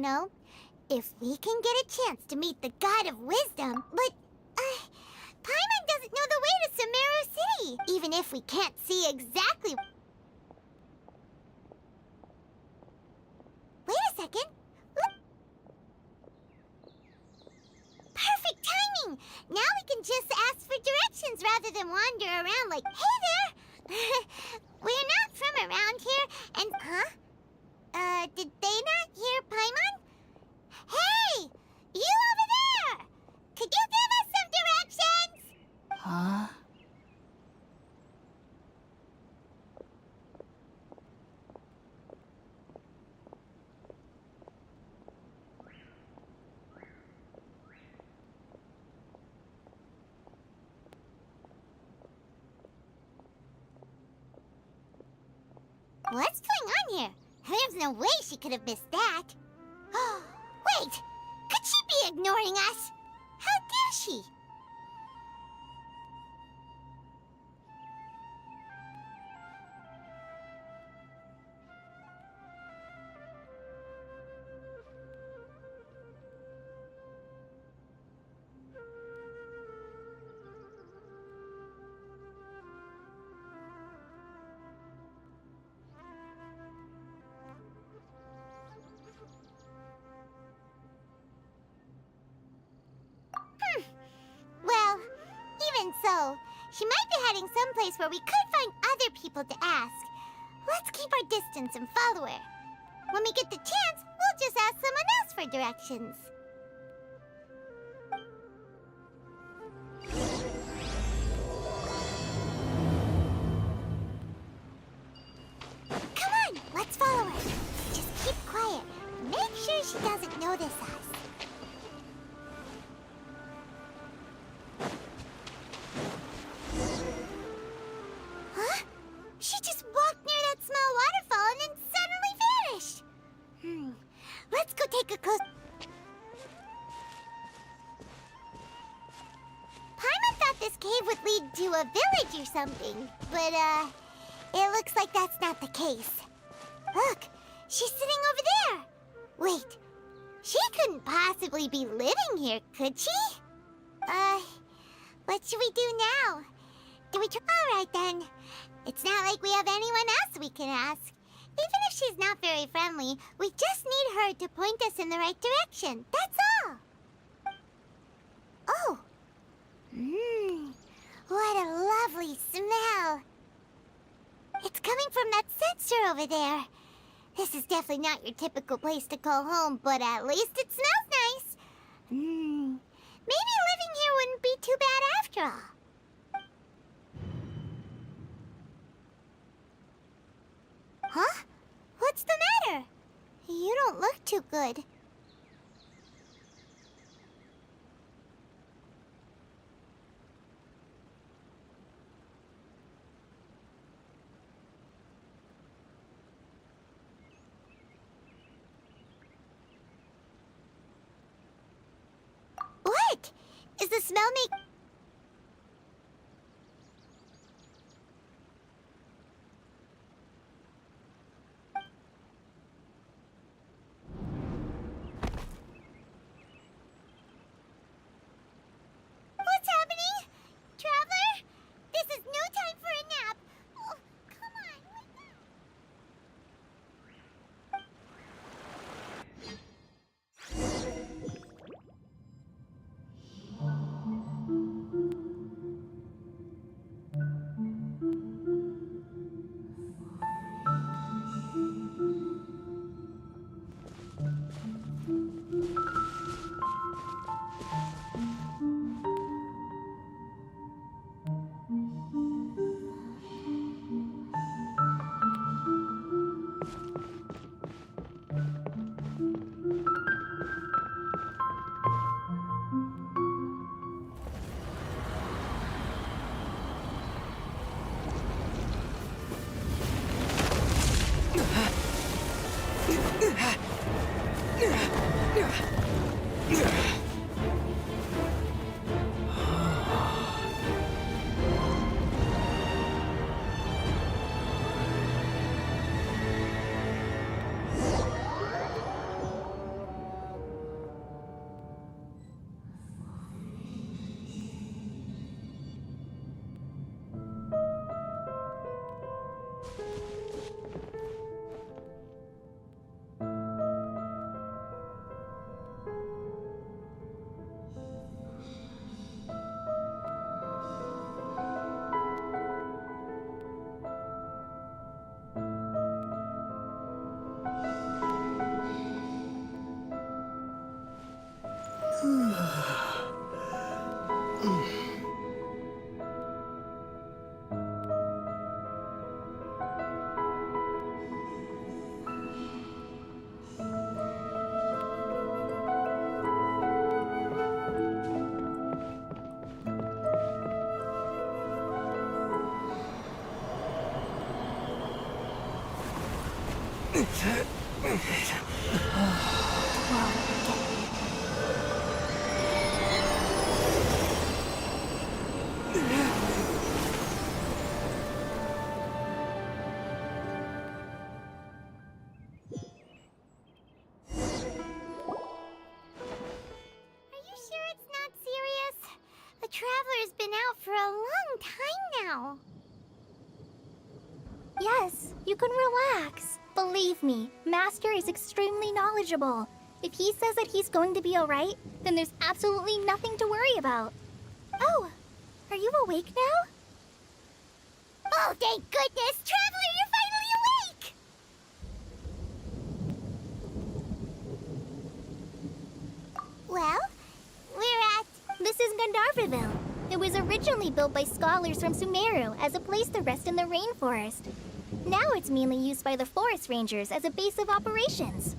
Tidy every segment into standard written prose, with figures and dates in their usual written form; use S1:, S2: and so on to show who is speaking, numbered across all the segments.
S1: No, if we can get a chance to meet the God of Wisdom, but, Paimon doesn't know the way to Sumeru City, even if we can't see exactly. Wait a second. Look. Perfect timing! Now we can just ask for directions rather than wander around like, hey there! We're not from around here, and, did they not hear Paimon? Hey! You over there! Could you give us some directions?
S2: Huh?
S1: What's going on here? There's no way she could have missed that. Wait! Could she be ignoring us? How dare she? Well, even so, she might be heading someplace where we could find other people to ask. Let's keep our distance and follow her. When we get the chance, we'll just ask someone else for directions. Come on, let's follow her. Just keep quiet. Make sure she doesn't notice us. Huh? She just walked near that small waterfall and then suddenly vanished. Let's go take a close... Paimon thought this cave would lead to a village or something, but, it looks like that's not the case. Look, she's sitting over there. Wait, she couldn't possibly be living here, could she? What should we do now? Do we try? All right, then. It's not like we have anyone else we can ask. Even if she's not very friendly, we just need her to point us in the right direction. That's all. Oh. What a lovely smell. It's coming from that sensor over there. This is definitely not your typical place to call home, but at least it smells nice. Maybe living here wouldn't be too bad after all. Huh? What's the matter? You don't look too good. What? Is the smell make... What's happening? Traveler? This is no time for a nap. Oh, come on, wake up. Traveler's been out for a long time now.
S2: Yes, you can relax. Believe me, Master is extremely knowledgeable. If he says that he's going to be alright, then there's absolutely nothing to worry about. Oh, are you awake now?
S1: Oh, thank goodness! Traveler, you're finally awake! Well, we're at...
S2: This is Gandharvaville. It was originally built by scholars from Sumeru as a place to rest in the rainforest. Now it's mainly used by the forest rangers as a base of operations.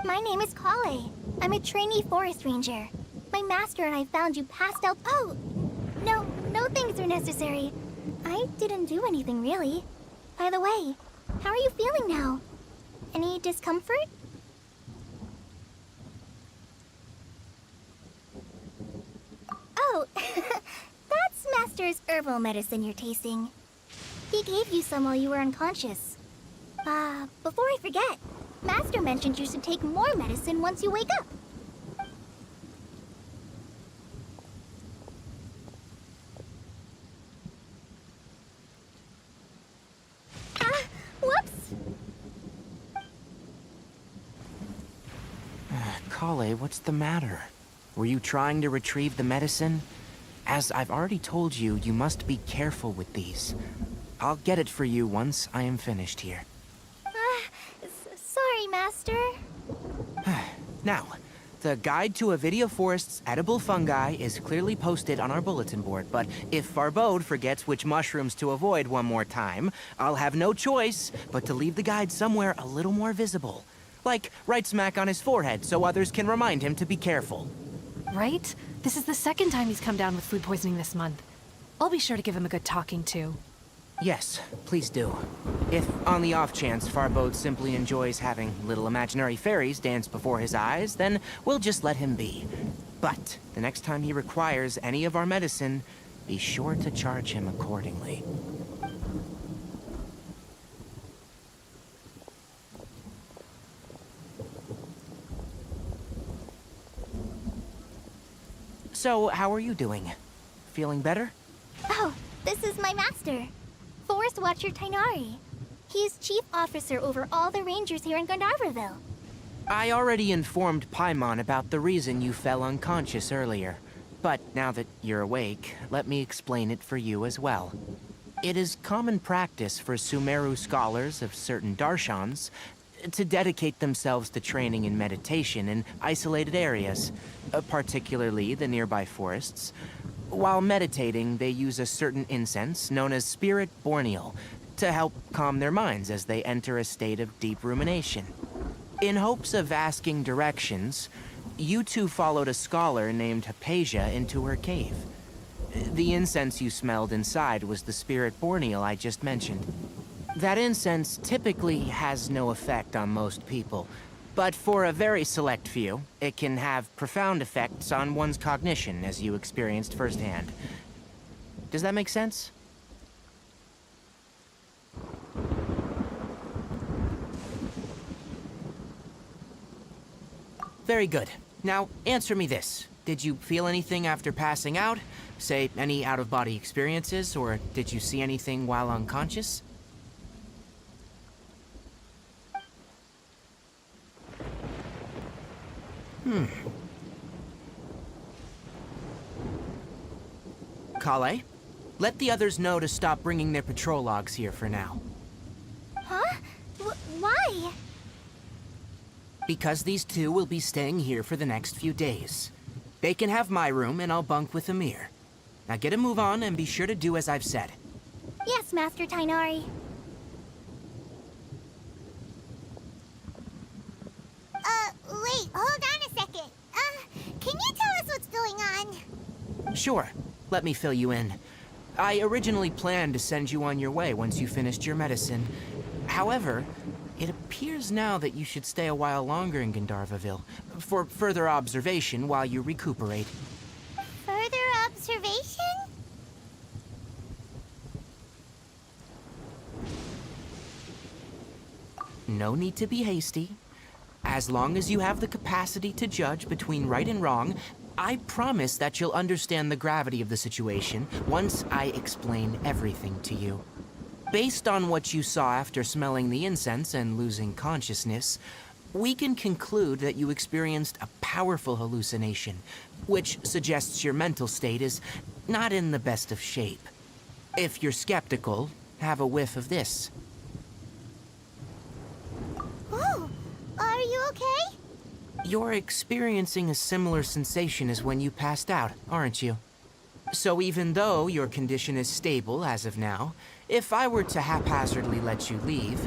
S2: My name is Kale. I'm a trainee forest ranger. My master and I found you passed out. Oh, no things are necessary. I didn't do anything really. By the way, how are you feeling now? Any discomfort? Oh, that's Master's herbal medicine you're tasting. He gave you some while you were unconscious. Before I forget, Master mentioned you should take more medicine once you wake up. Whoops!
S3: Kale, what's the matter? Were you trying to retrieve the medicine? As I've already told you, you must be careful with these. I'll get it for you once I am finished here.
S2: Sorry, Master.
S3: Now, the guide to Avidia Forest's edible fungi is clearly posted on our bulletin board, but if Farbode forgets which mushrooms to avoid one more time, I'll have no choice but to leave the guide somewhere a little more visible. Like right smack on his forehead so others can remind him to be careful.
S4: Right? This is the second time he's come down with food poisoning this month. I'll be sure to give him a good talking to.
S3: Yes, please do. If, on the off chance, Farbode simply enjoys having little imaginary fairies dance before his eyes, then we'll just let him be. But the next time he requires any of our medicine, be sure to charge him accordingly. So, how are you doing? Feeling better?
S2: Oh, this is my master, Forest Watcher Tainari. He is chief officer over all the rangers here in Gandharvaville.
S3: I already informed Paimon about the reason you fell unconscious earlier. But now that you're awake, let me explain it for you as well. It is common practice for Sumeru scholars of certain darshans to dedicate themselves to training in meditation in isolated areas, particularly the nearby forests. While meditating, they use a certain incense known as Spirit Borneal to help calm their minds as they enter a state of deep rumination. In hopes of asking directions, you two followed a scholar named Hypatia into her cave. The incense you smelled inside was the Spirit Borneal I just mentioned. That incense typically has no effect on most people, but for a very select few, it can have profound effects on one's cognition, as you experienced firsthand. Does that make sense? Very good. Now, answer me this. Did you feel anything after passing out? Say, any out-of-body experiences, or did you see anything while unconscious? Kale, let the others know to stop bringing their patrol logs here for now.
S2: Huh? Why?
S3: Because these two will be staying here for the next few days. They can have my room and I'll bunk with Amir. Now get a move on and be sure to do as I've said.
S2: Yes, Master Tainari.
S1: Wait, hold on a second. Can you tell us what's going on?
S3: Sure, let me fill you in. I originally planned to send you on your way once you finished your medicine. However, it appears appears now that you should stay a while longer in Gandharvaville for further observation while you recuperate.
S1: Further observation?
S3: No need to be hasty. As long as you have the capacity to judge between right and wrong, I promise that you'll understand the gravity of the situation once I explain everything to you. Based on what you saw after smelling the incense and losing consciousness, we can conclude that you experienced a powerful hallucination, which suggests your mental state is not in the best of shape. If you're skeptical, have a whiff of this.
S1: Oh, are you okay?
S3: You're experiencing a similar sensation as when you passed out, aren't you? So even though your condition is stable as of now, if I were to haphazardly let you leave,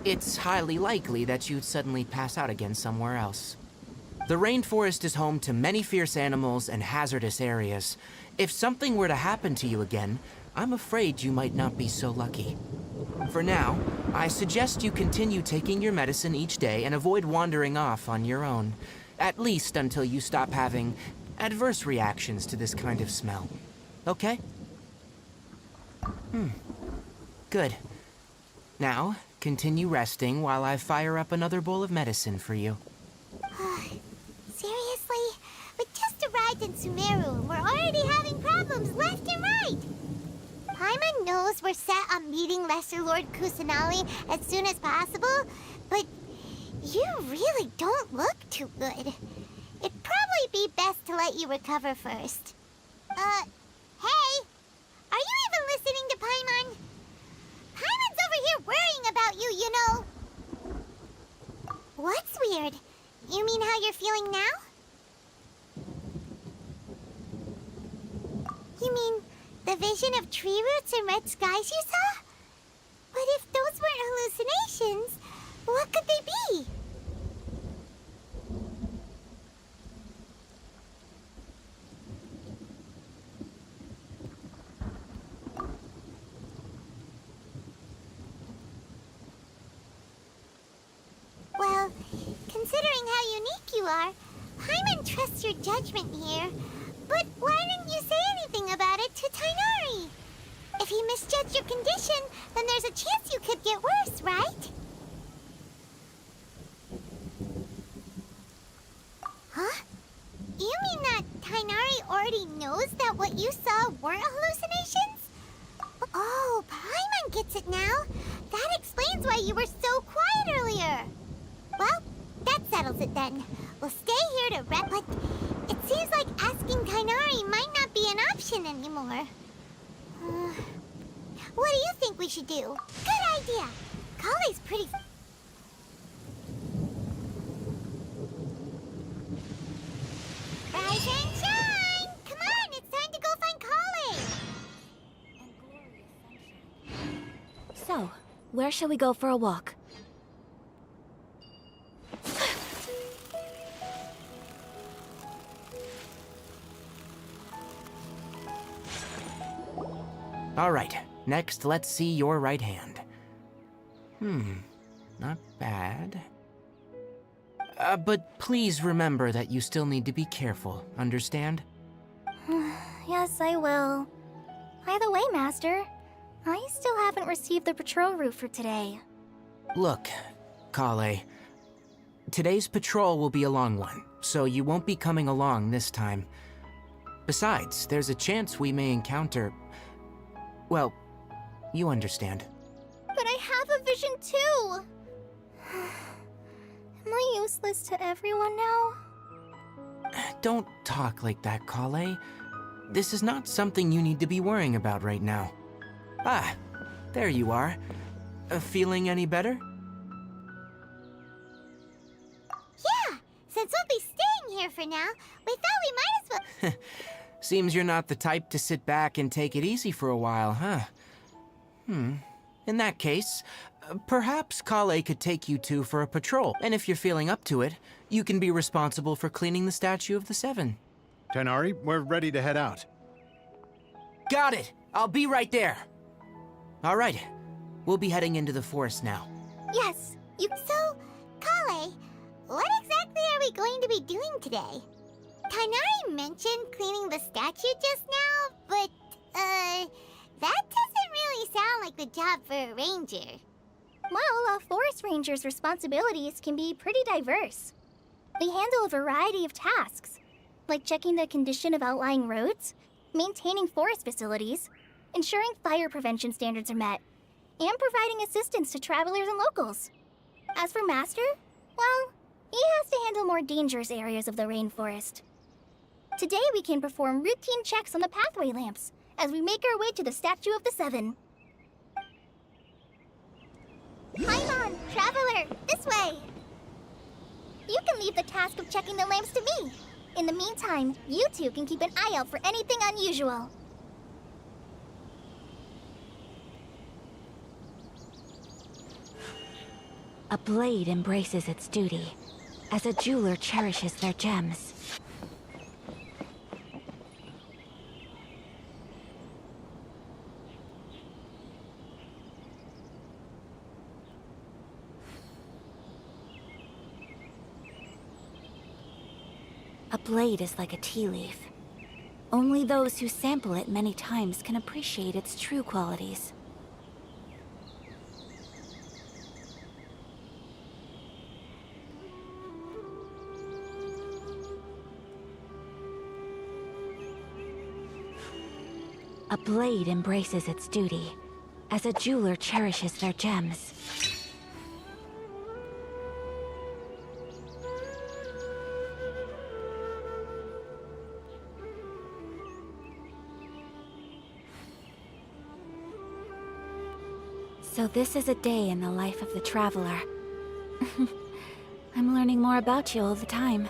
S3: it's highly likely that you'd suddenly pass out again somewhere else. The rainforest is home to many fierce animals and hazardous areas. If something were to happen to you again, I'm afraid you might not be so lucky. For now, I suggest you continue taking your medicine each day and avoid wandering off on your own, at least until you stop having adverse reactions to this kind of smell. Okay? Good. Now, continue resting while I fire up another bowl of medicine for you.
S1: Seriously? We just arrived in Sumeru and we're already having problems left and right. Paimon knows we're set on meeting Lesser Lord Kusanali as soon as possible, but you really don't look too good. It'd probably be best to let you recover first. Hey! Are you even listening to Paimon? Paimon's over here worrying about you, you know. What's weird? You mean how you're feeling now? You mean the vision of tree roots and red skies you saw? But if those weren't hallucinations, what could they be? Well, considering how unique you are, Paimon trusts your judgment here. But why didn't you say anything about it to Tainari? If he misjudged your condition, then there's a chance you could get worse, right? Huh? You mean that Tainari already knows that what you saw weren't hallucinations? Oh, Paimon gets it now. That explains why you were so quiet earlier. Well, that settles it then. We'll stay here to rest, but it seems like asking Tainari might not be an option anymore. What do you think we should do? Good idea. Kale's pretty... Rise and shine! Come on, it's time to go find Kale!
S2: So, where shall we go for a walk?
S3: All right, next let's see your right hand. Not bad. But please remember that you still need to be careful, understand?
S2: Yes, I will. By the way, Master, I still haven't received the patrol route for today.
S3: Look, Kale, today's patrol will be a long one, so you won't be coming along this time. Besides, there's a chance we may encounter... Well, you understand.
S2: But I have a vision too! Am I useless to everyone now?
S3: Don't talk like that, Kale. This is not something you need to be worrying about right now. Ah, there you are. Feeling any better?
S1: Yeah, since we'll be staying here for now, we thought we might as well...
S3: Seems you're not the type to sit back and take it easy for a while, huh? In that case, perhaps Kale could take you two for a patrol, and if you're feeling up to it, you can be responsible for cleaning the Statue of the Seven.
S5: Tainari, we're ready to head out.
S3: Got it! I'll be right there! All right, we'll be heading into the forest now.
S2: Yes,
S1: So, Kale, what exactly are we going to be doing today? Tighnari mentioned cleaning the statue just now, but, that doesn't really sound like the job for a ranger.
S2: Well, a forest ranger's responsibilities can be pretty diverse. They handle a variety of tasks, like checking the condition of outlying roads, maintaining forest facilities, ensuring fire prevention standards are met, and providing assistance to travelers and locals. As for Master, well, he has to handle more dangerous areas of the rainforest. Today we can perform routine checks on the pathway lamps as we make our way to the Statue of the Seven. Paimon, Traveler, this way! You can leave the task of checking the lamps to me. In the meantime, you two can keep an eye out for anything unusual.
S6: A blade embraces its duty, as a jeweler cherishes their gems. A blade is like a tea leaf. Only those who sample it many times can appreciate its true qualities. A blade embraces its duty, as a jeweler cherishes their gems. So this is a day in the life of the Traveler. I'm learning more about you all the time.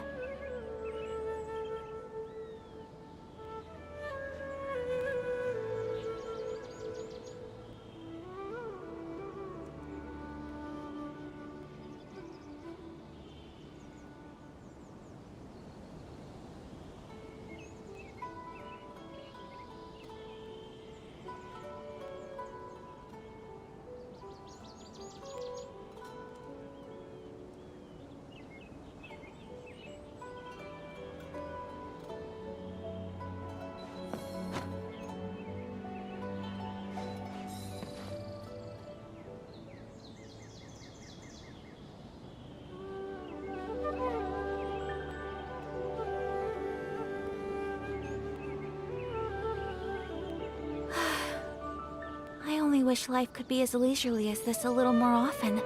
S6: I only wish life could be as leisurely as this a little more often.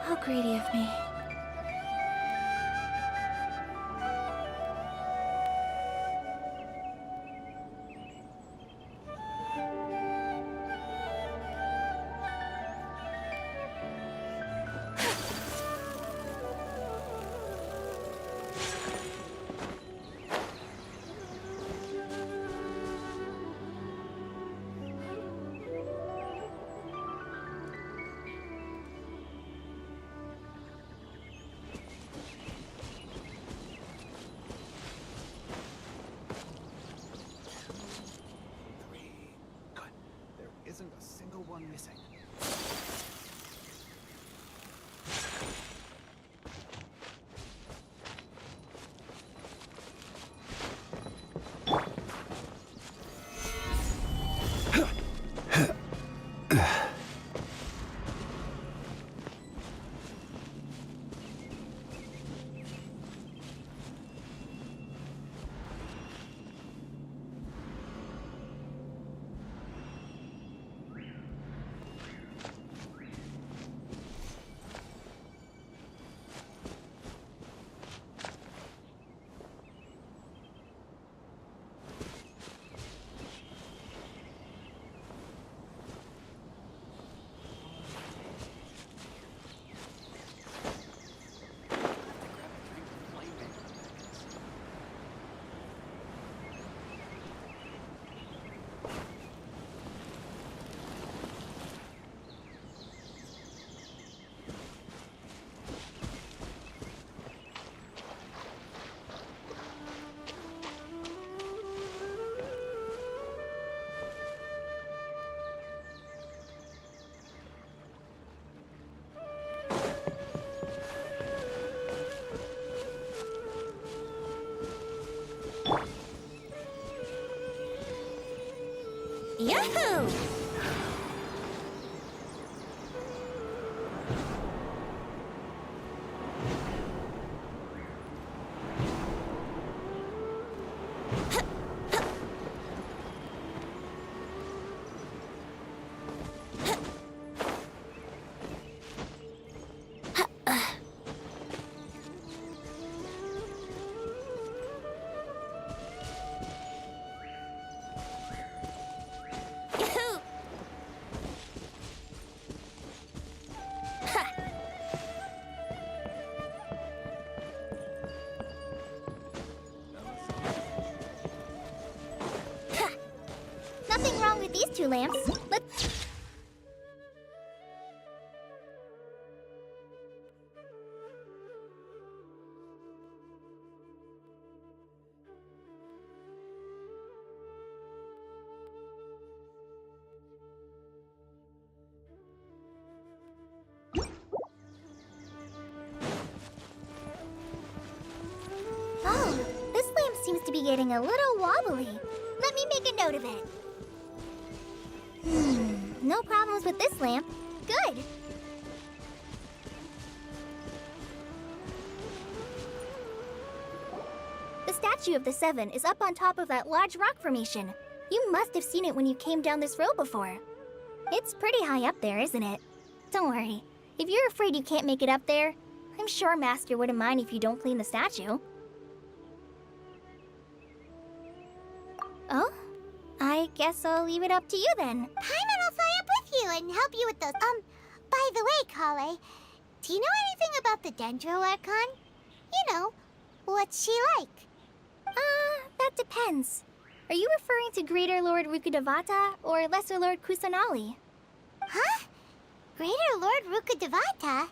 S6: How greedy of me. Yahoo!
S2: Nothing wrong with these two lamps. Let's... Oh, this lamp seems to be getting a little wobbly. Let me make a note of it. No problems with this lamp. Good. The statue of the Seven is up on top of that large rock formation. You must have seen it when you came down this road before. It's pretty high up there, isn't it? Don't worry. If you're afraid you can't make it up there, I'm sure Master wouldn't mind if you don't clean the statue. Oh? I guess I'll leave it up to you then.
S1: Paimon will fly up with you and help you with those. By the way, Kale, do you know anything about the Dendro Archon? You know, what's she like?
S2: That depends. Are you referring to Greater Lord Rukkhadevata or Lesser Lord Kusanali?
S1: Huh? Greater Lord Rukkhadevata?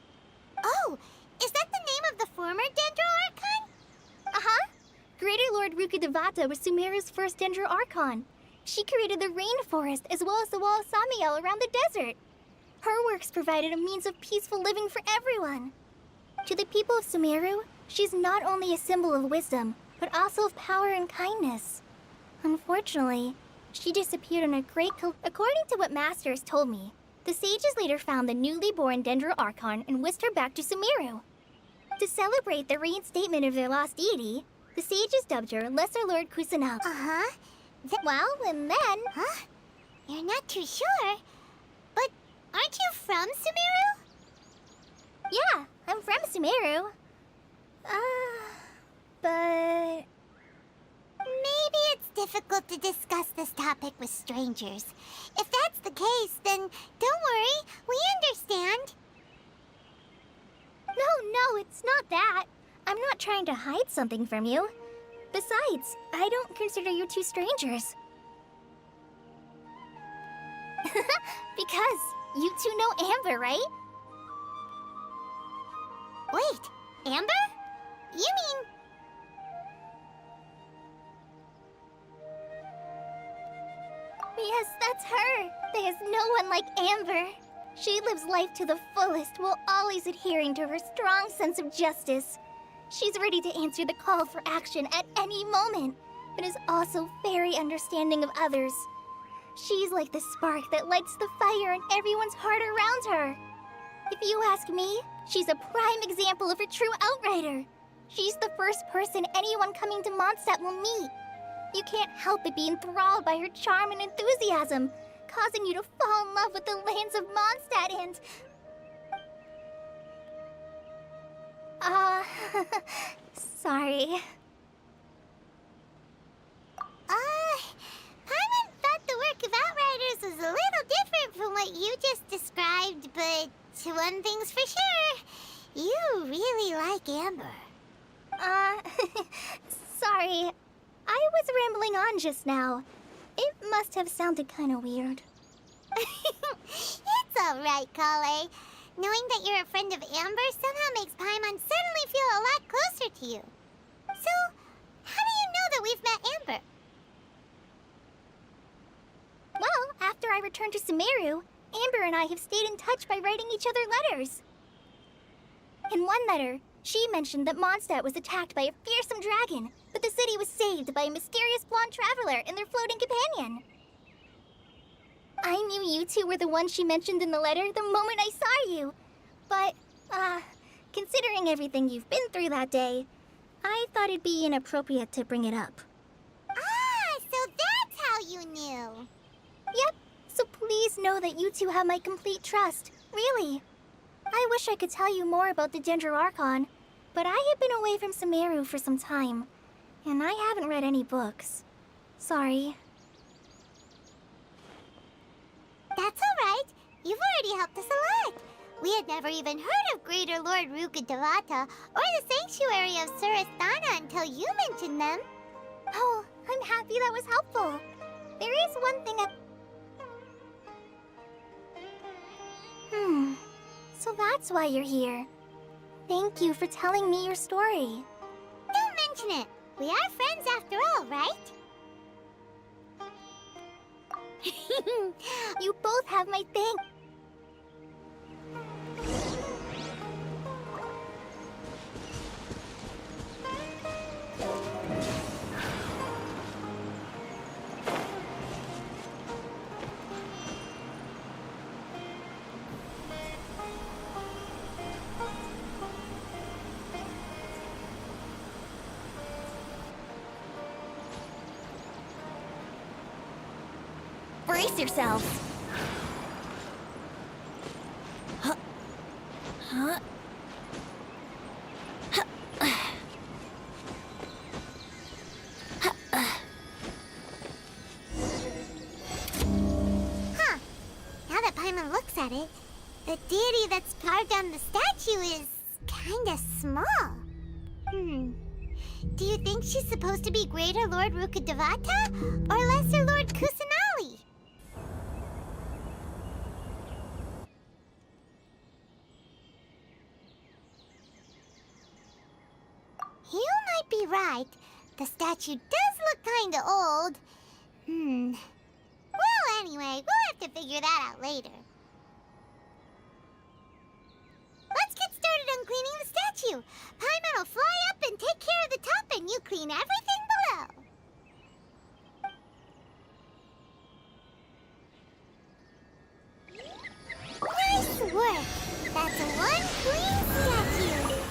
S1: Oh, is that the name of the former Dendro Archon?
S2: Uh-huh. Greater Lord Rukkhadevata was Sumeru's first Dendro Archon. She created the rainforest as well as the wall of Samiel around the desert. Her works provided a means of peaceful living for everyone. To the people of Sumeru, she's not only a symbol of wisdom, but also of power and kindness. Unfortunately, she disappeared in a great According to what Master has told me, the sages later found the newly born Dendro Archon and whisked her back to Sumeru. To celebrate the reinstatement of their lost deity, the sages dubbed her Lesser Lord Kusanali.
S1: Uh-huh.
S2: Well, and then...
S1: Huh? You're not too sure? But aren't you from Sumeru?
S2: Yeah, I'm from Sumeru. But...
S1: Maybe it's difficult to discuss this topic with strangers. If that's the case, then don't worry, we understand.
S2: No, it's not that. I'm not trying to hide something from you. Besides, I don't consider you two strangers. Because you two know Amber, right?
S1: Wait, Amber? You mean...
S2: Yes, that's her. There's no one like Amber. She lives life to the fullest while always adhering to her strong sense of justice. She's ready to answer the call for action at any moment, but is also very understanding of others. She's like the spark that lights the fire in everyone's heart around her. If you ask me, she's a prime example of a true outrider. She's the first person anyone coming to Mondstadt will meet. You can't help but be enthralled by her charm and enthusiasm, causing you to fall in love with the lands of Mondstadt and... sorry.
S1: Paimon thought the work of Outriders was a little different from what you just described, but one thing's for sure, you really like Amber.
S2: Sorry. I was rambling on just now. It must have sounded kind of weird.
S1: It's alright, Kale. Knowing that you're a friend of Amber somehow makes Paimon suddenly feel a lot closer to you. So, how do you know that we've met Amber?
S2: Well, after I returned to Sumeru, Amber and I have stayed in touch by writing each other letters. In one letter, she mentioned that Mondstadt was attacked by a fearsome dragon, but the city was saved by a mysterious blonde traveler and their floating companion. I knew you two were the ones she mentioned in the letter the moment I saw you. But, considering everything you've been through that day, I thought it'd be inappropriate to bring it up.
S1: Ah, so that's how you knew.
S2: Yep, so please know that you two have my complete trust. Really. I wish I could tell you more about the Ginger Archon, but I have been away from Sumeru for some time, and I haven't read any books. Sorry.
S1: That's all right. You've already helped us a lot. We had never even heard of Greater Lord Rukkhadevata or the Sanctuary of Surasthana until you mentioned them.
S2: Oh, I'm happy that was helpful. There is one thing So that's why you're here. Thank you for telling me your story.
S1: Don't mention it. We are friends after all, right?
S2: You both have my thanks. Brace yourselves.
S1: Huh. Now that Paimon looks at it, the deity that's carved on the statue is kinda small. Do you think she's supposed to be Greater Lord Rukkhadevata or Lesser Lord Kusanali? You might be right. The statue does look kinda old. Well, anyway, we'll have to figure that out later. Let's get started on cleaning the statue. Paimon will fly up and take care of the top, and you clean everything below. Nice work! That's one clean statue.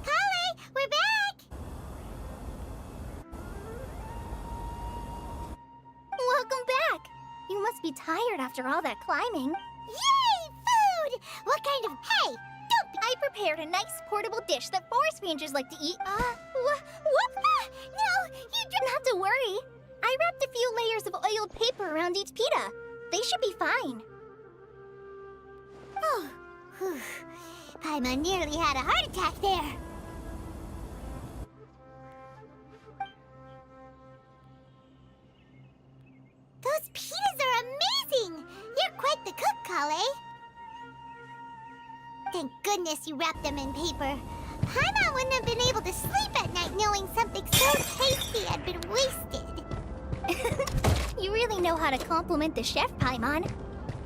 S1: Kale, we're back!
S2: Welcome back. You must be tired after all that climbing.
S1: Yay! Food! What kind of... Hey! Don't be...
S2: I prepared a nice portable dish that forest rangers like to eat.
S1: What the... No, you
S2: Don't have to worry. I wrapped a few layers of oiled paper around each pita. They should be fine.
S1: Oh, whew. Paimon nearly had a heart attack there. Those pitas are amazing! You're quite the cook, Kale. Thank goodness you wrapped them in paper. Paimon wouldn't have been able to sleep at night knowing something so tasty had been wasted.
S2: You really know how to compliment the chef, Paimon.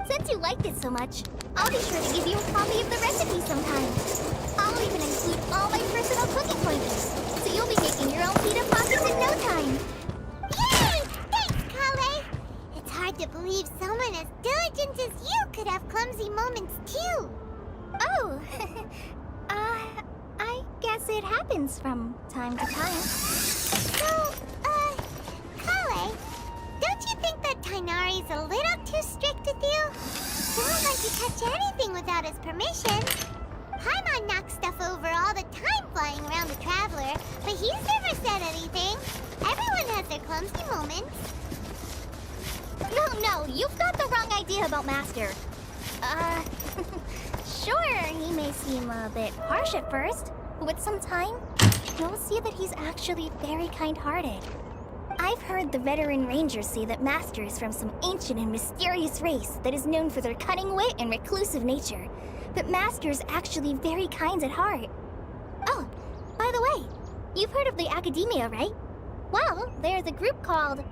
S2: Since you liked it so much, I'll be sure to give you a copy of the recipe sometime. I'll even include all my personal cooking pointers, so you'll be making your own pita pockets in no time.
S1: Yay! Thanks, Kale. It's hard to believe someone as diligent as you could have clumsy moments too.
S2: Oh, I guess it happens from time to time.
S1: So, Kale, don't you think that Tainari's a little too strict with you? He won't let you touch anything without his permission. Paimon knocks stuff over all the time flying around the Traveler, but he's never said anything. Everyone has their clumsy moments.
S2: No, you've got the wrong idea about Master. Sure, he may seem a bit harsh at first, but with some time, you'll see that he's actually very kind-hearted. I've heard the veteran rangers say that Master is from some ancient and mysterious race that is known for their cunning wit and reclusive nature, but Master's actually very kind at heart. Oh, by the way, you've heard of the Academia, right? Well, there's a group called,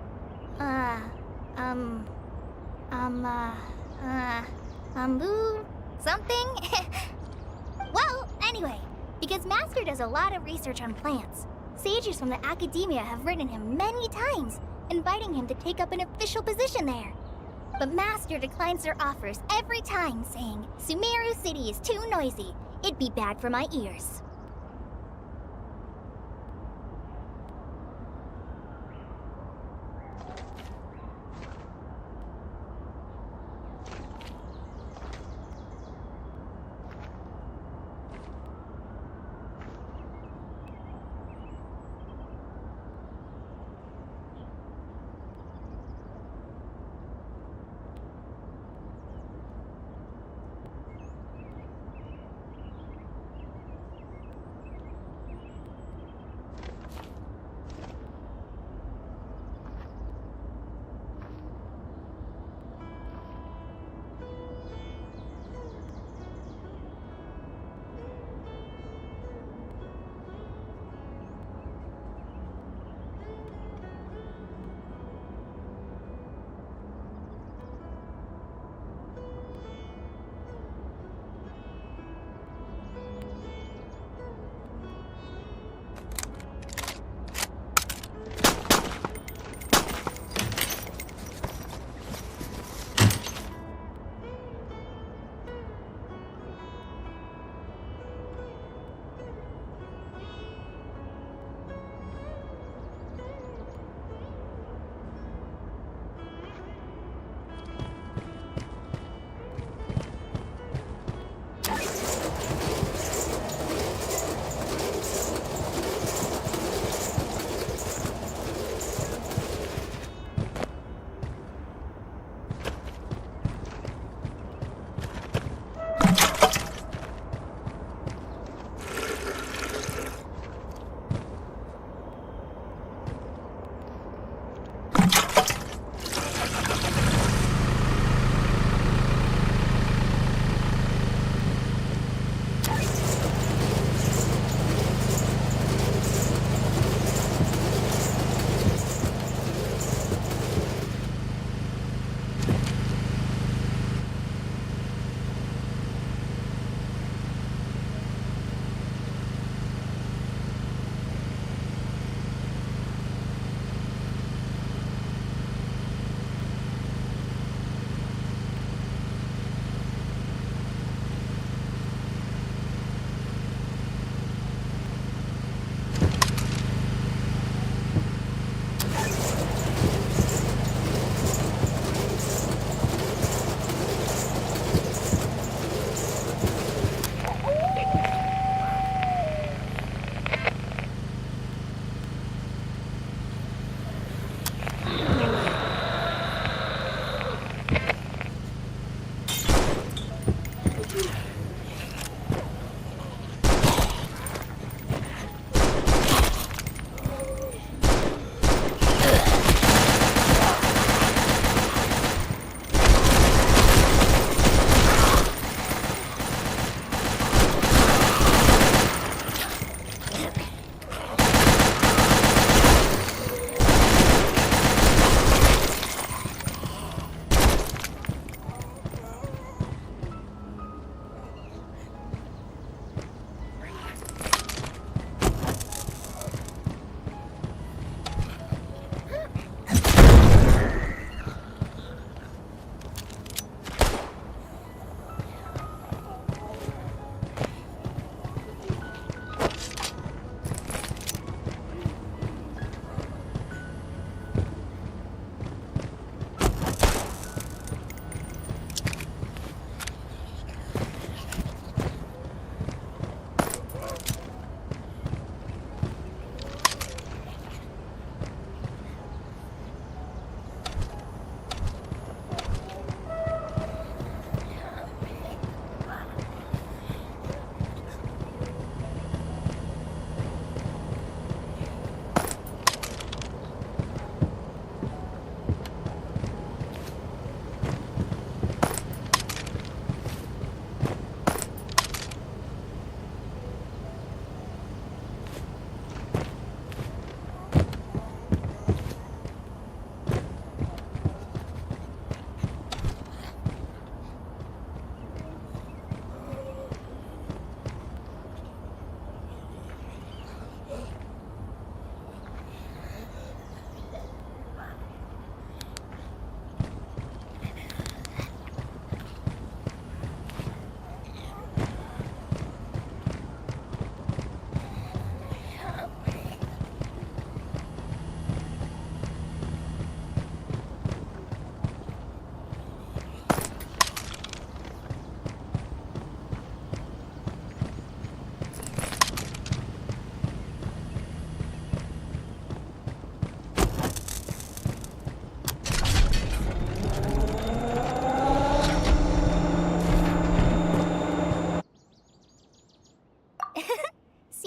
S2: boo something? Well, anyway, because Master does a lot of research on plants, sages from the academia have written him many times, inviting him to take up an official position there. But Master declines their offers every time, saying, Sumeru City is too noisy. It'd be bad for my ears.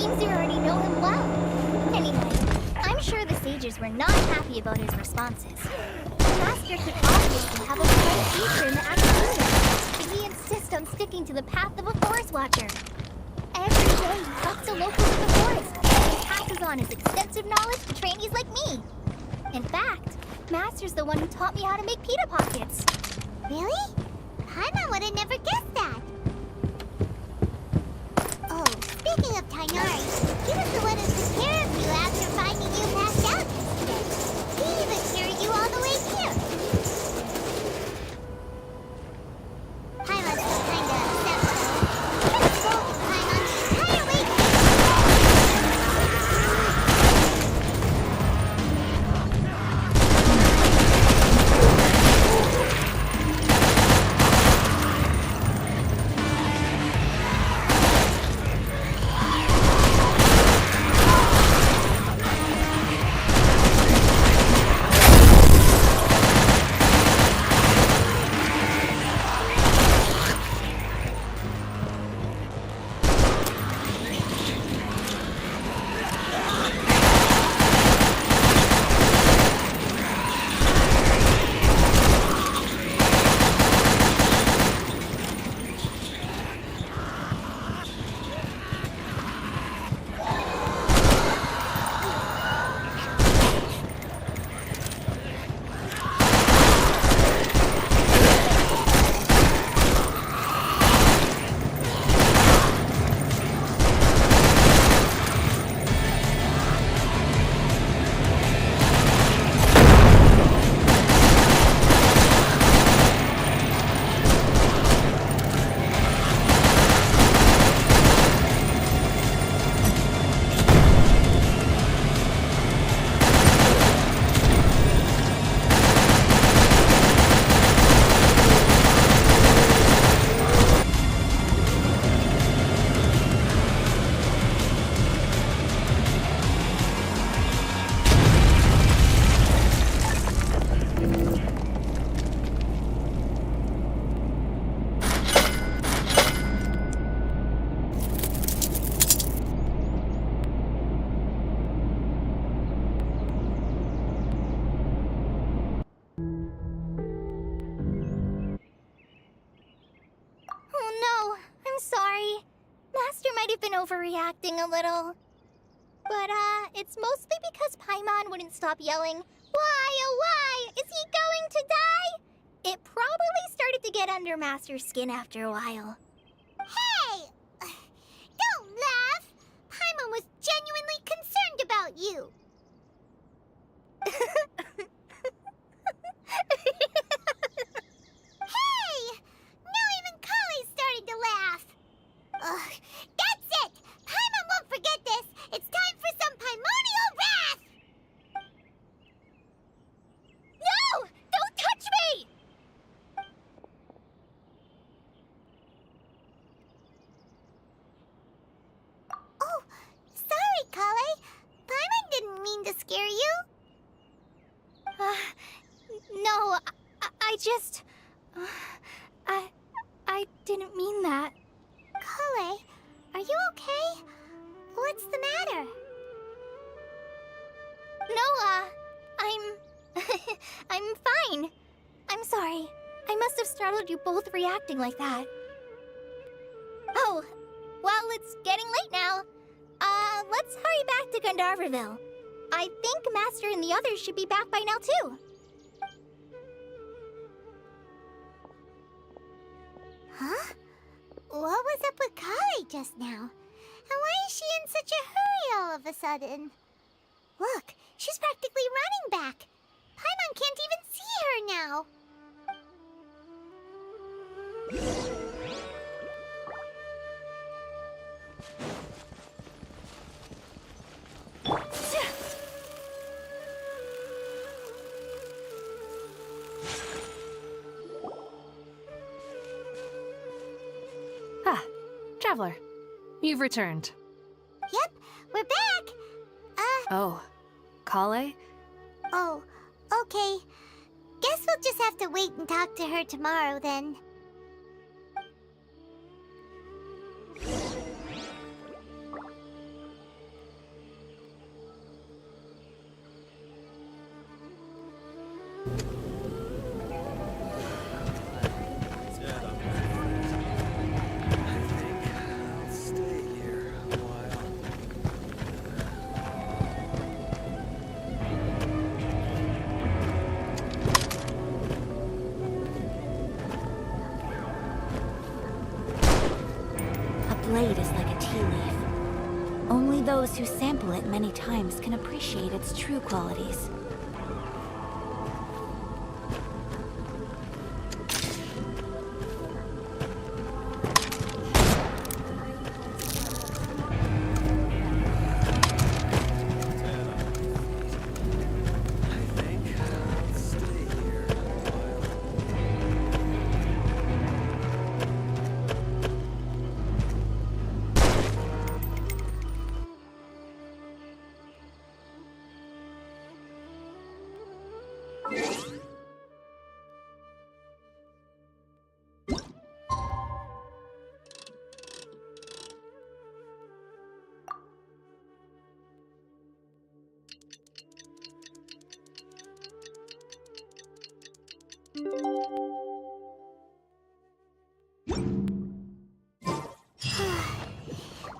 S2: seems you already know him well. Anyway, I'm sure the sages were not happy about his responses. The master could obviously have a bright future in the academia, but he insists on sticking to the path of a forest watcher. Every day he talks to locals in the forest and passes on his extensive knowledge to trainees like me. In fact, Master's the one who taught me how to make pita pockets.
S1: Really? Paimon would have never guessed that. Oh, speaking of Tainari, he was the one who took care of you after finding you passed out yesterday. He even carried you all the way here. Paimon's been kinda upset though. He scolded Paimon the entire week.
S2: Overreacting a little. But, it's mostly because Paimon wouldn't stop yelling, "Why, oh why? Is he going to die?" It probably started to get under Master's skin after a while.
S1: Hey! Don't laugh! Paimon was genuinely concerned about you. Hey! Now even Kali's starting to laugh. Ugh, that's it! Paimon won't forget this! It's time for some Paimonial wrath!
S2: No! Don't touch me!
S1: Oh, sorry, Kale. Paimon didn't mean to scare you.
S2: No, I just... I didn't mean that.
S1: Kale, are you okay? What's the matter?
S2: No, I'm fine. I'm sorry. I must have startled you both reacting like that. Oh, well, it's getting late now. Let's hurry back to Gandharville. I think Master and the others should be back by now, too.
S1: Huh? What was up with Kale just now? And why is she in such a hurry all of a sudden? Look, she's practically running back. Paimon can't even see her now.
S4: Ah, Traveler. You've returned.
S1: Yep, we're back.
S4: Oh, Kale?
S1: Oh, okay. Guess we'll just have to wait and talk to her tomorrow then.
S6: tea leaf. Only those who sample it many times can appreciate its true qualities.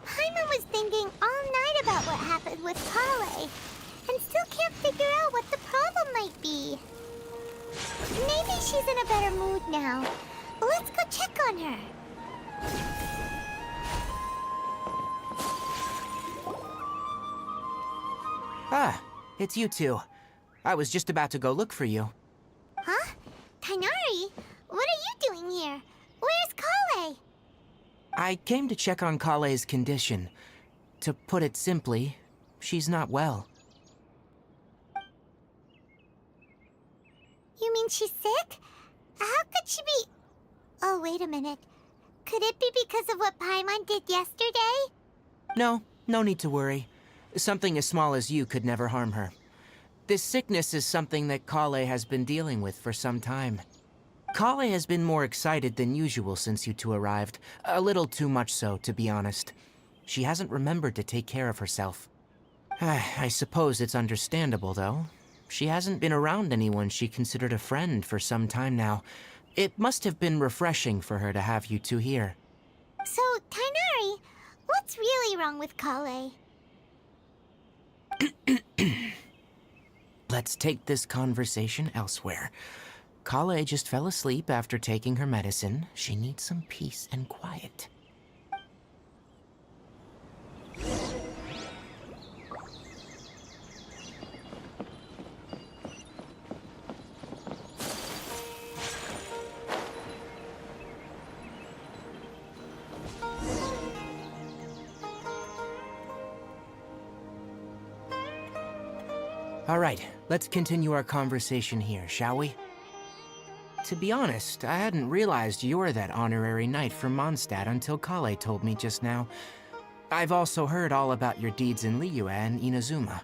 S1: Paimon was thinking all night about what happened with Kale, and still can't figure out what the problem might be. Maybe she's in a better mood now. Let's go check on her.
S3: Ah, it's you two. I was just about to go look for you.
S1: Huh? Tainari? What are you doing here? Where's Kale?
S3: I came to check on Kale's condition. To put it simply, she's not well.
S1: You mean she's sick? How could she be... Oh, wait a minute. Could it be because of what Paimon did yesterday?
S3: No need to worry. Something as small as you could never harm her. This sickness is something that Kale has been dealing with for some time. Kale has been more excited than usual since you two arrived. A little too much so, to be honest. She hasn't remembered to take care of herself. I suppose it's understandable, though. She hasn't been around anyone she considered a friend for some time now. It must have been refreshing for her to have you two here.
S1: So, Tainari, what's really wrong with Kale?
S3: Let's take this conversation elsewhere. Kale just fell asleep after taking her medicine. She needs some peace and quiet. All right, let's continue our conversation here, shall we? To be honest, I hadn't realized you're that honorary knight from Mondstadt until Kale told me just now. I've also heard all about your deeds in Liyue and Inazuma.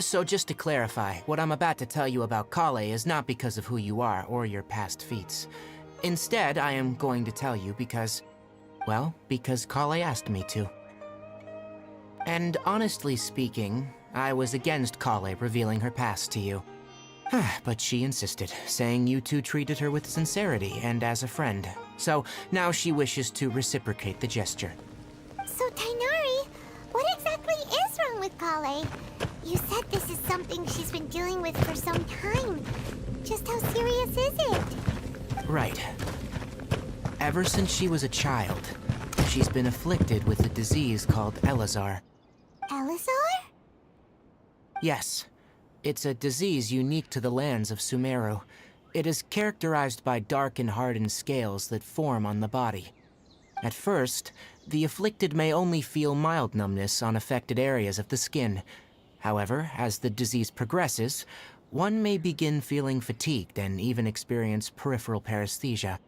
S3: So just to clarify, what I'm about to tell you about Kale is not because of who you are or your past feats. Instead, I am going to tell you because, well, because Kale asked me to. And honestly speaking, I was against Kale revealing her past to you. But she insisted, saying you two treated her with sincerity and as a friend. So now she wishes to reciprocate the gesture.
S1: So, Tainari, what exactly is wrong with Kale? You said this is something she's been dealing with for some time. Just how serious is it?
S3: Right. Ever since she was a child, she's been afflicted with a disease called Elazar.
S1: Elazar?
S3: Yes. It's a disease unique to the lands of Sumeru. It is characterized by dark and hardened scales that form on the body. At first, the afflicted may only feel mild numbness on affected areas of the skin. However, as the disease progresses, one may begin feeling fatigued and even experience peripheral paresthesia.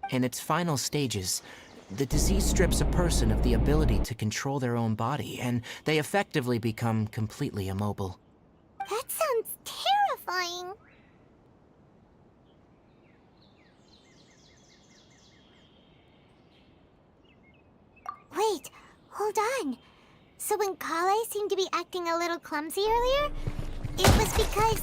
S3: In its final stages, the disease strips a person of the ability to control their own body, and they effectively become completely immobile.
S1: That sounds terrifying. Wait, hold on. So when Kale seemed to be acting a little clumsy earlier, it was because...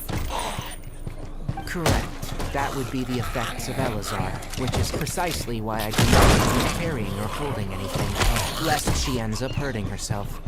S3: Correct. That would be the effects of Elazar, which is precisely why I do not want you carrying or holding anything, lest she ends up hurting herself.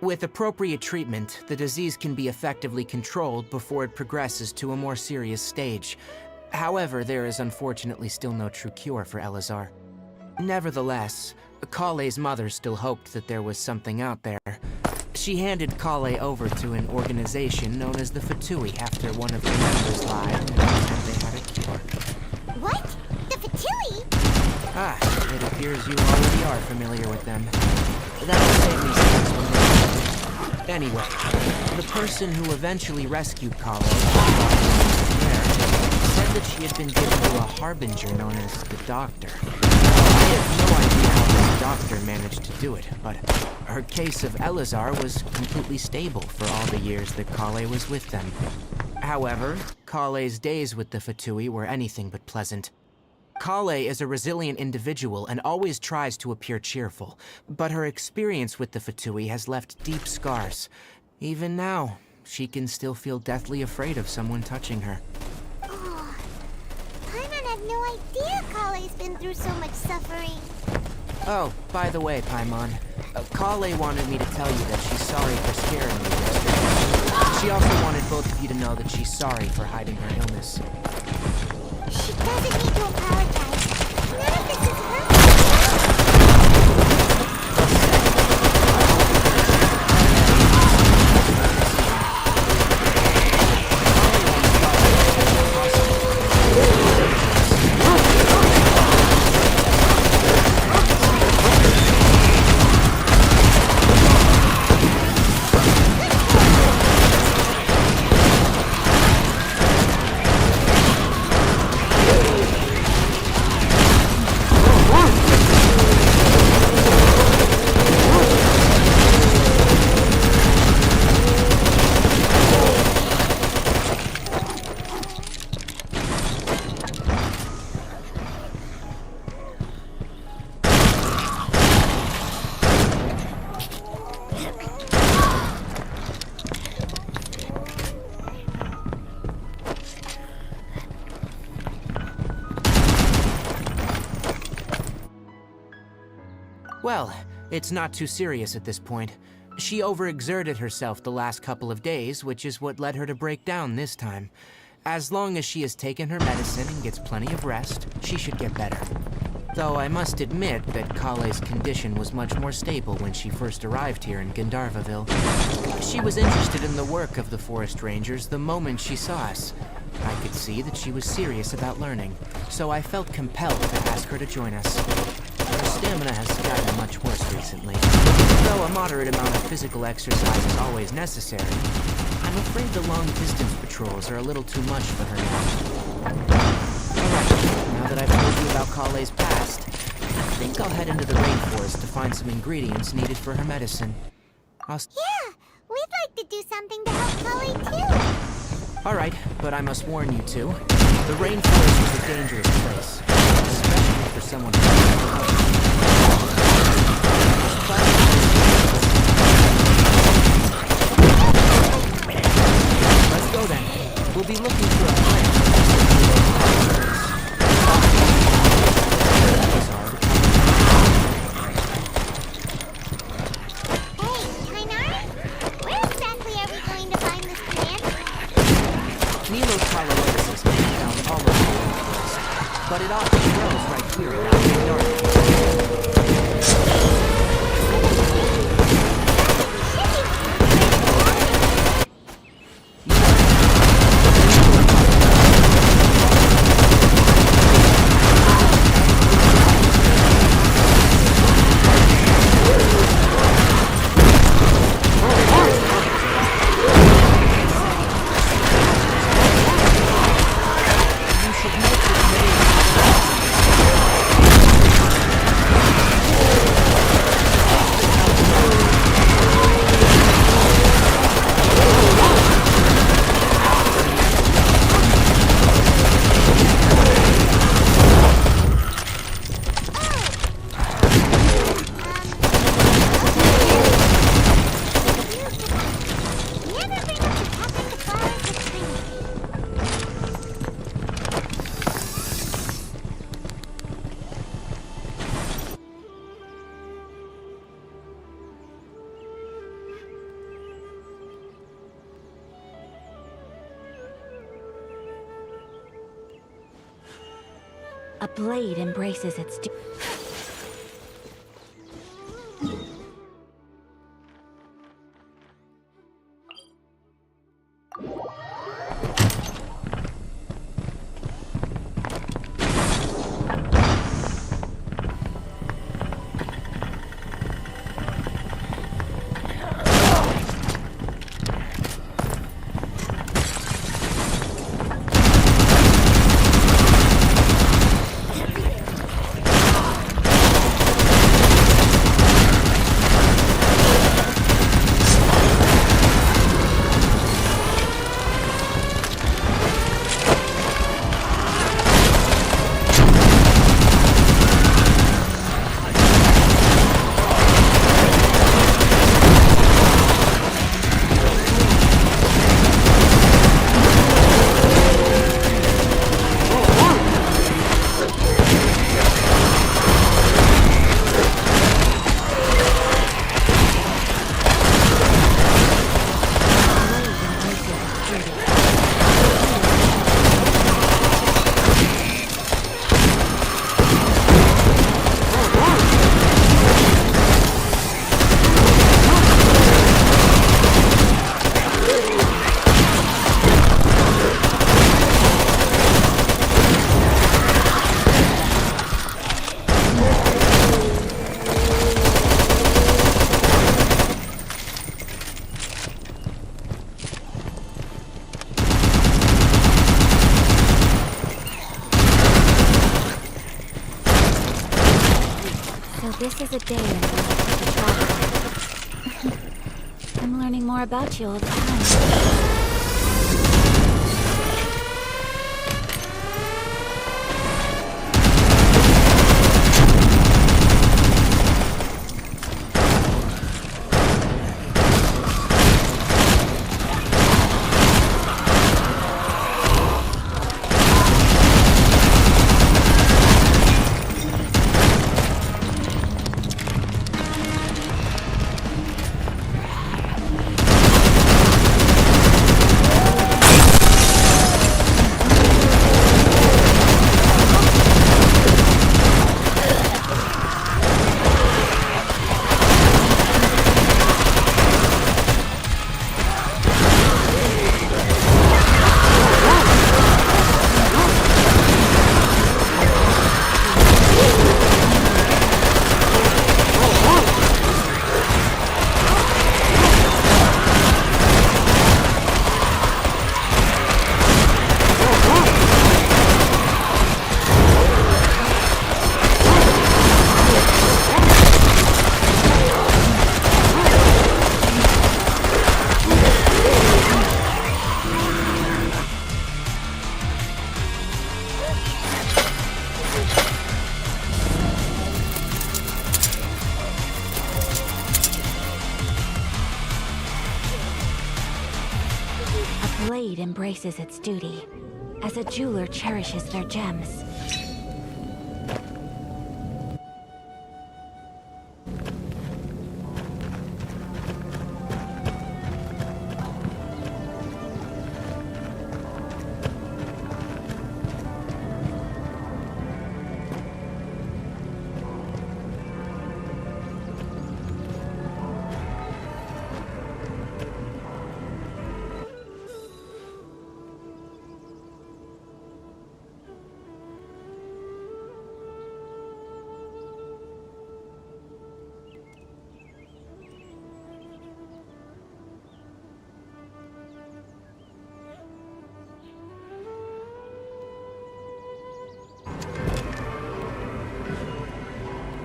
S3: With appropriate treatment, the disease can be effectively controlled before it progresses to a more serious stage. However, there is unfortunately still no true cure for Elazar. Nevertheless, Kale's mother still hoped that there was something out there. She handed Kale over to an organization known as the Fatui after one of their members lied and they had a cure.
S1: What? The Fatui?
S3: Ah, it appears you already are familiar with them. That'll save me stress when they... Anyway, the person who eventually rescued Kale, said that she had been given to a harbinger known as the Doctor. I have no idea how this doctor managed to do it, but her case of Elazar was completely stable for all the years that Kale was with them. However, Kale's days with the Fatui were anything but pleasant. Kale is a resilient individual and always tries to appear cheerful, but her experience with the Fatui has left deep scars. Even now, she can still feel deathly afraid of someone touching her.
S1: Oh, Paimon had no idea Kale's been through so much suffering.
S3: Oh, by the way, Paimon, Kale wanted me to tell you that she's sorry for scaring you yesterday. She also wanted both of you to know that she's sorry for hiding her illness.
S1: She doesn't need to apologize. None of this is her
S3: Well, it's not too serious at this point. She overexerted herself the last couple of days, which is what led her to break down this time. As long as she has taken her medicine and gets plenty of rest, she should get better. Though I must admit that Kale's condition was much more stable when she first arrived here in Gandharvaville. She was interested in the work of the forest rangers the moment she saw us. I could see that she was serious about learning, so I felt compelled to ask her to join us. Her stamina has gotten much worse recently. Though a moderate amount of physical exercise is always necessary, I'm afraid the long-distance patrols are a little too much for her now. Alright, now that I've told you about Kale's past, I think I'll head into the rainforest to find some ingredients needed for her medicine.
S1: Yeah, we'd like to do something to help Kale too.
S3: Alright, but I must warn you two, the rainforest is a dangerous place, especially for someone who doesn't know how to. Let's go then. We'll be looking for a plant.
S1: Hey, Kainari, where exactly are we going to find this plant?
S3: Nilo's Coloides can be found all over the rainforest, but it often grows right here in the dark. Never been to Captain the Flowers with training.
S6: A blade embraces its So this is a day in the life of a traveler. I'm learning more about you all the time. A blade embraces its duty, as a jeweler cherishes their gems.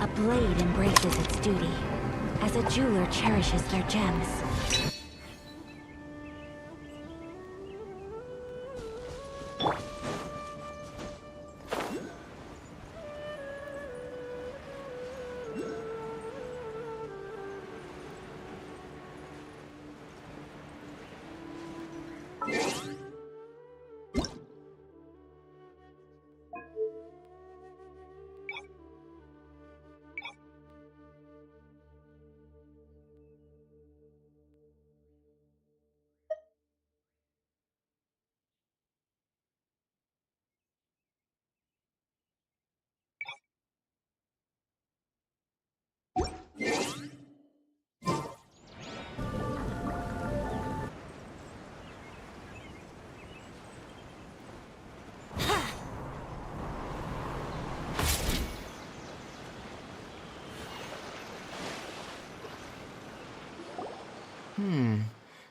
S6: A blade embraces its duty, as a jeweler cherishes their gems.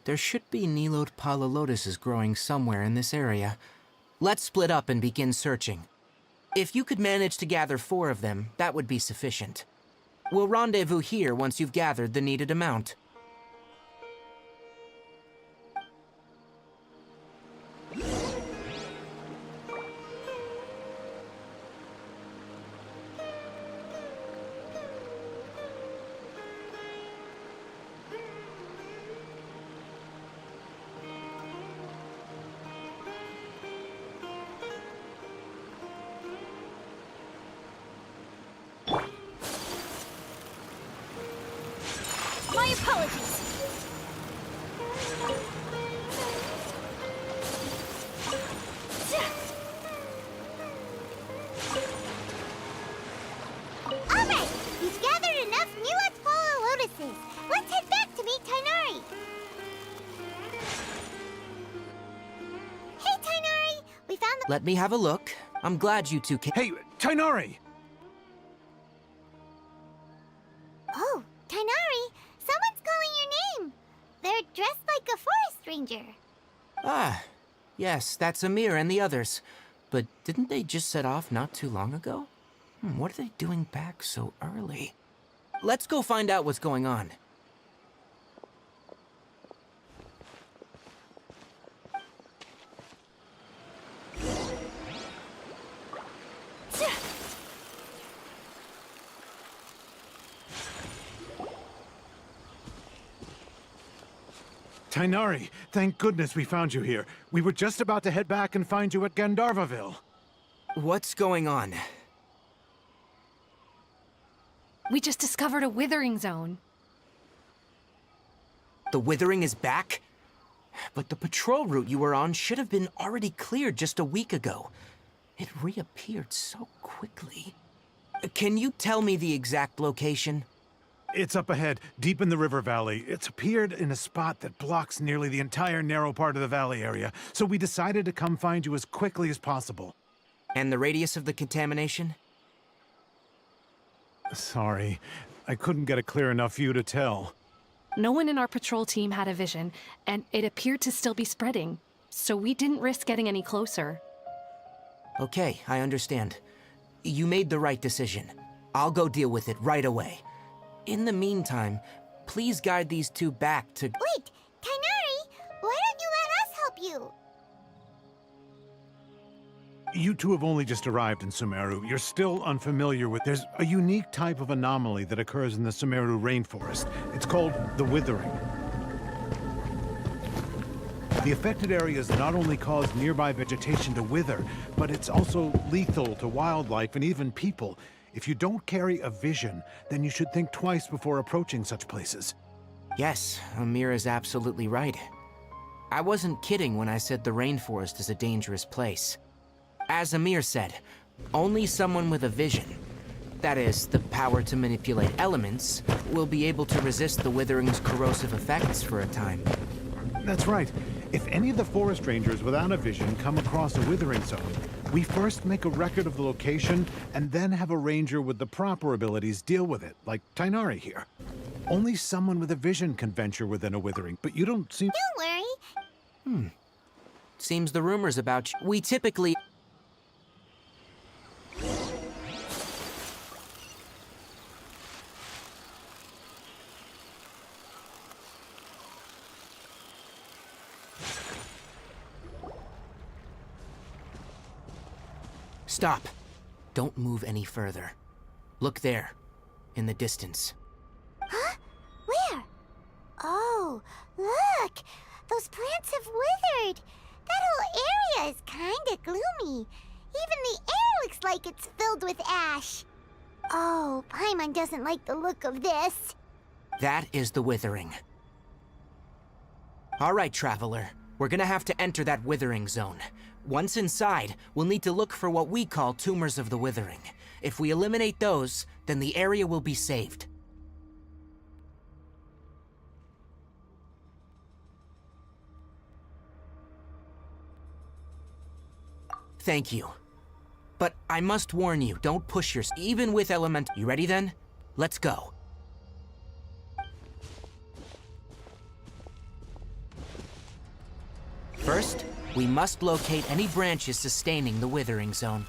S3: There should be Nilode polylotuses growing somewhere in this area. Let's split up and begin searching. If you could manage to gather 4 of them, that would be sufficient. We'll rendezvous here once you've gathered the needed amount.
S2: My apologies.
S1: All right, we've gathered enough Nilode polylotuses. Let's head back to meet Tainari. Hey, Tainari, we found the...
S3: Let me have a look. I'm glad you two came.
S5: Hey, Tainari!
S1: Oh, Tainari, someone's calling your name. They're dressed like a forest ranger.
S3: Ah, yes, that's Amir and the others. But didn't they just set off not too long ago? What are they doing back so early? Let's go find out what's going on.
S5: Tainari, thank goodness we found you here. We were just about to head back and find you at Gandharvaville.
S3: What's going on?
S4: We just discovered a withering zone.
S3: The withering is back? But the patrol route you were on should have been already cleared just a week ago. It reappeared so quickly. Can you tell me the exact location?
S5: It's up ahead, deep in the river valley. It's appeared in a spot that blocks nearly the entire narrow part of the valley area, so we decided to come find you as quickly as possible.
S3: And the radius of the contamination?
S5: Sorry, I couldn't get a clear enough view to tell.
S4: No one in our patrol team had a vision, and it appeared to still be spreading. So we didn't risk getting any closer.
S3: Okay, I understand. You made the right decision. I'll go deal with it right away. In the meantime, please guide these 2 back to...
S1: Wait, Tainari, why don't you let us help you?
S5: You 2 have only just arrived in Sumeru. You're still unfamiliar with... There's a unique type of anomaly that occurs in the Sumeru rainforest. It's called the withering. The affected areas not only cause nearby vegetation to wither, but it's also lethal to wildlife and even people. If you don't carry a vision, then you should think twice before approaching such places.
S3: Yes, Amir is absolutely right. I wasn't kidding when I said the rainforest is a dangerous place. As Amir said, only someone with a vision, that is, the power to manipulate elements, will be able to resist the withering's corrosive effects for a time.
S5: That's right. If any of the forest rangers without a vision come across a withering zone, we first make a record of the location and then have a ranger with the proper abilities deal with it, like Tainari here. Only someone with a vision can venture within a withering, but you don't seem...
S1: Don't worry.
S3: Seems the rumors about you... We typically... Stop. Don't move any further. Look there, in the distance.
S1: Huh? Where? Oh, look! Those plants have withered! That whole area is kinda gloomy. Even the air looks like it's filled with ash. Oh, Paimon doesn't like the look of this.
S3: That is the withering. All right, traveler. We're gonna have to enter that withering zone. Once inside, we'll need to look for what we call tumors of the withering. If we eliminate those, then the area will be saved. Thank you. But I must warn you, don't push yourself, even with element. You ready then? Let's go. we must locate any branches sustaining the withering zone.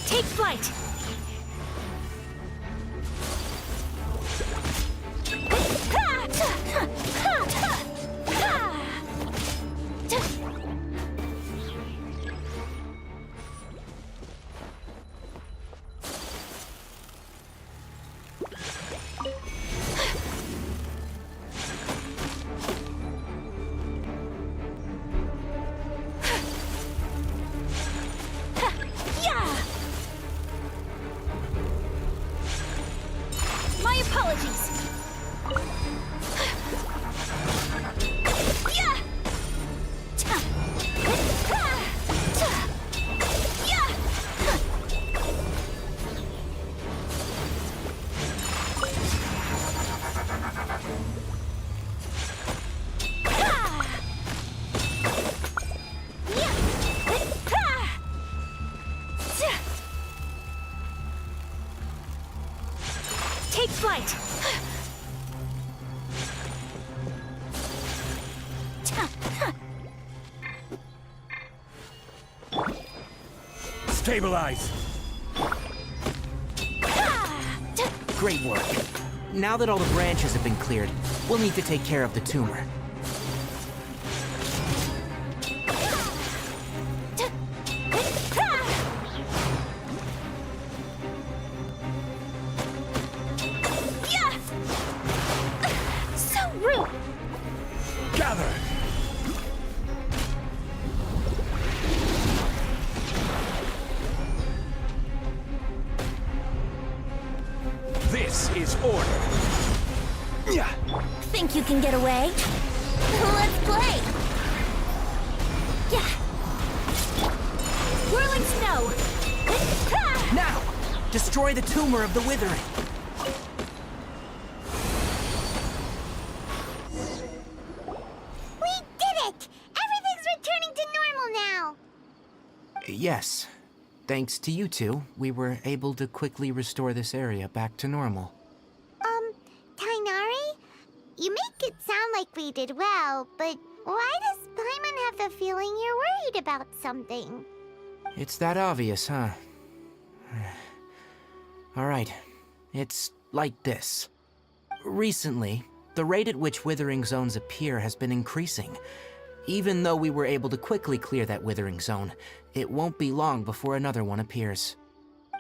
S6: Take flight! My apologies. Take flight!
S7: Stabilize!
S3: Great work. Now that all the branches have been cleared, we'll need to take care of the tumor.
S6: So rude!
S7: Gather! This is order. Yeah.
S6: Think you can get away? Let's play! Yeah! Whirling snow!
S3: Now! Destroy the tumor of the withering!
S1: We did it! Everything's returning to normal now!
S3: Yes. Thanks to you two, we were able to quickly restore this area back to normal.
S1: Tainari? You make it sound like we did well, but why does Paimon have the feeling you're worried about something?
S3: It's that obvious, huh? Alright. It's like this. Recently, the rate at which withering zones appear has been increasing. Even though we were able to quickly clear that withering zone, it won't be long before another one appears.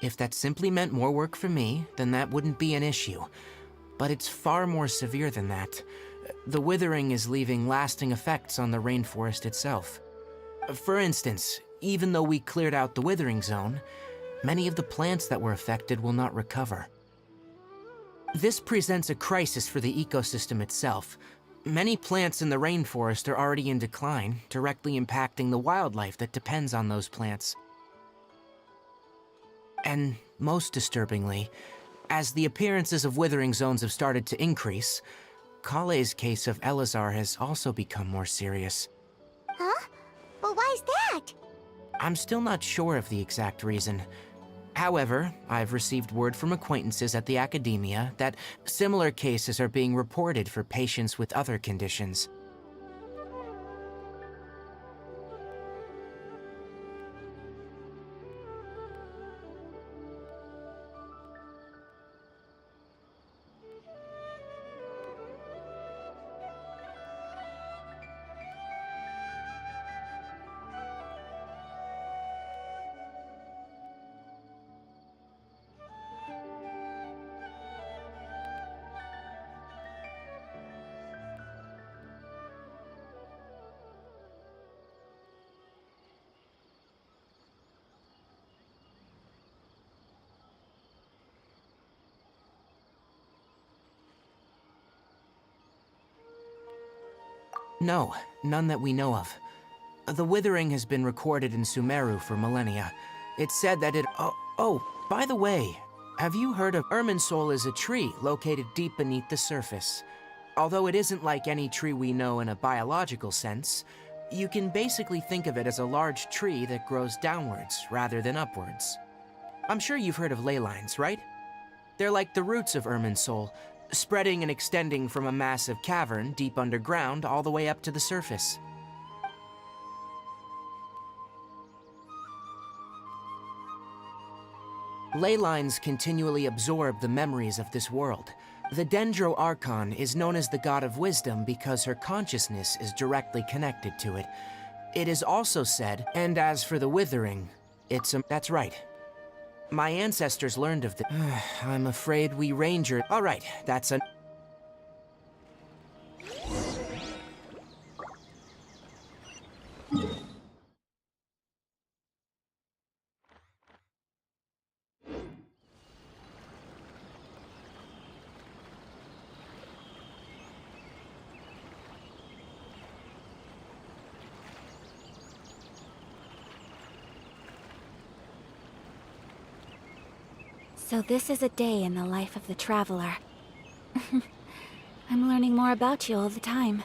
S3: If that simply meant more work for me, then that wouldn't be an issue. But it's far more severe than that. The withering is leaving lasting effects on the rainforest itself. For instance, even though we cleared out the withering zone, many of the plants that were affected will not recover. This presents a crisis for the ecosystem itself. Many plants in the rainforest are already in decline, directly impacting the wildlife that depends on those plants. And most disturbingly, as the appearances of withering zones have started to increase, Kale's case of Elazar has also become more serious.
S1: Huh? But why's that?
S3: I'm still not sure of the exact reason. However, I've received word from acquaintances at the academia that similar cases are being reported for patients with other conditions. No, none that we know of. The withering has been recorded in Sumeru for millennia. It's said that it... Oh, by the way, have you heard of Irminsul is a tree located deep beneath the surface? Although it isn't like any tree we know in a biological sense, you can basically think of it as a large tree that grows downwards rather than upwards. I'm sure you've heard of ley lines, right? They're like the roots of Irminsul, spreading and extending from a massive cavern deep underground all the way up to the surface. Ley lines continually absorb the memories of this world. The Dendro Archon is known as the God of Wisdom because her consciousness is directly connected to it. It is also said, and as for the Withering, that's right. My ancestors learned of the... I'm afraid we Ranger... All right, that's a...
S6: So this is a day in the life of the Traveler. I'm learning more about you all the time.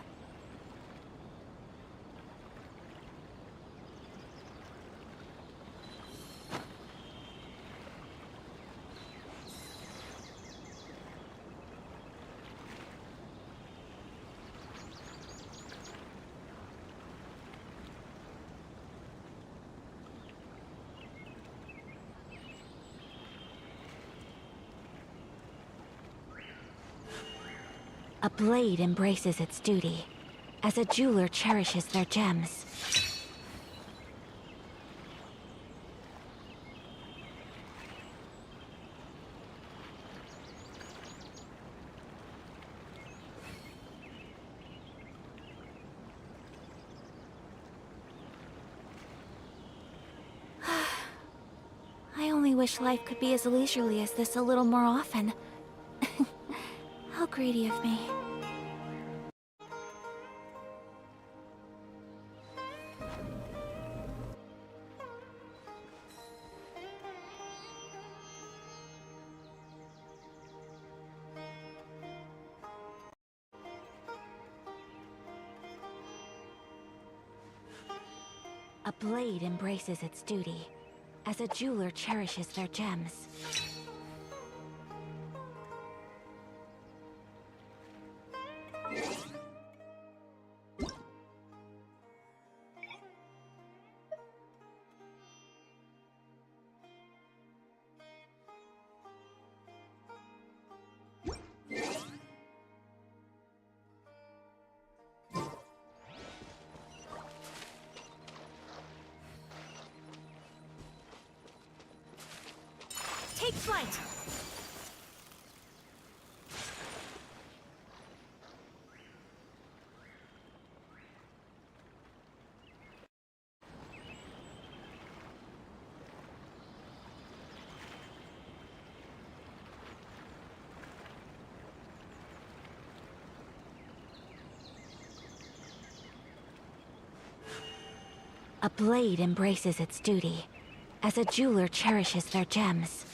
S6: A blade embraces its duty, as a jeweler cherishes their gems. I only wish life could be as leisurely as this a little more often. How greedy of me. A blade embraces its duty, as a jeweler cherishes their gems.
S1: Take flight!
S6: A blade embraces its duty, as a jeweler cherishes their gems.